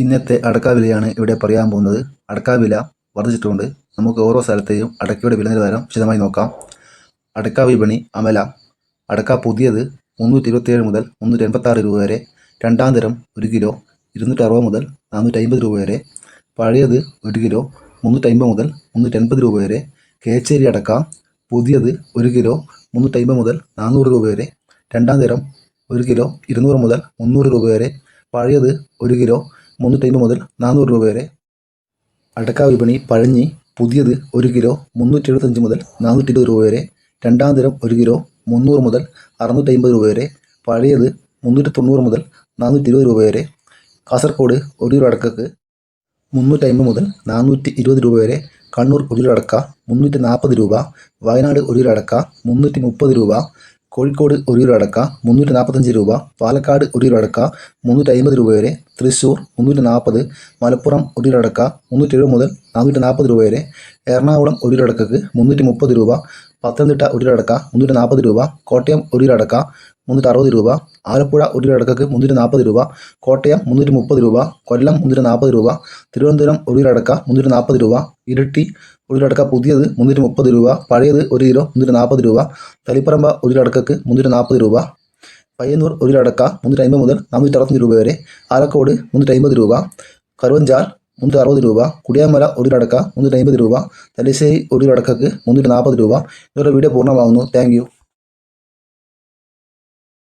ഇന്നത്തെ അടക്ക വിലയാണ് ഇവിടെ പറയാൻ പോകുന്നത്. അടക്ക വില വർദ്ധിച്ചിട്ടുണ്ട്. നമുക്ക് ഓരോ സ്ഥലത്തെയും അടക്കയുടെ വില നിലവാരം വിശദമായി നോക്കാം. അടക്ക വിപണി അമല. അടക്ക പുതിയത് 327 മുതൽ 386 രൂപ വരെ. രണ്ടാം തരം 1 കിലോ 260 മുതൽ 450 രൂപ വരെ. പഴയത് 1 കിലോ 350 മുതൽ 380 രൂപ വരെ. കേച്ചേരി അടക്ക പുതിയത് 1 കിലോ 350 മുതൽ 400 രൂപ വരെ. രണ്ടാം തരം 1 കിലോ 200 മുതൽ 300 രൂപ വരെ. പഴയത് 1 കിലോ 350 മുതൽ 400 രൂപ വരെ. അടക്ക വിപണി പഴഞ്ഞി പുതിയത് 1 കിലോ 375 മുതൽ 420 രൂപ വരെ. രണ്ടാം തരം 1 കിലോ 300 മുതൽ 650 രൂപ വരെ. പഴയത് 390 മുതൽ 420 രൂപ വരെ. കാസർഗോഡ് 1 കിലോ അടക്കക്ക് 350 മുതൽ 420 രൂപ വരെ. കണ്ണൂർ 1 കിലോ അടക്ക 340 രൂപ. വയനാട് 1 കിലോ അടക്ക 330 രൂപ. കോഴിക്കോട് 1 കിലോ അടക്ക 345 രൂപ. പാലക്കാട് 1 കിലോ അടക്ക 350 രൂപ വരെ. തൃശ്ശൂർ 340. മലപ്പുറം 1 കിലോ അടക്ക 370 മുതൽ 440 രൂപ വരെ. എറണാകുളം 1 കിലോ അടക്കക്ക് 330 രൂപ. പത്തനംതിട്ട 1 കിലോ അടക്ക 340 രൂപ. കോട്ടയം 1 കിലോ അടക്ക 360 രൂപ. ആലപ്പുഴ 1 കിലോ അടക്കക്ക് 340 രൂപ. കോട്ടയം 330 രൂപ. കൊല്ലം 340 രൂപ. തിരുവനന്തപുരം 1 കിലോ അടക്ക 340 രൂപ. ഇരിട്ടി 1 കിലോ അടക്ക പുതിയത് 330 രൂപ. പഴയത് 1 കിലോ 340 രൂപ. തളിപ്പറമ്പ 1 കിലോ അടക്കക്ക് 340 രൂപ. പയ്യന്നൂർ 1 കിലോ അടക്ക 350 മുതൽ 465 രൂപ വരെ. ആലക്കോട് 350 രൂപ. കറുവഞ്ചാൽ 360 രൂപ. കുടിയാമല 1 കിലോ അടക്ക 350 രൂപ. തലശ്ശേരി 1 കിലോ അടക്കക്ക് 340 രൂപ. ഇതോടെ വീഡിയോ പൂർണ്ണമാകുന്നു. Thank you.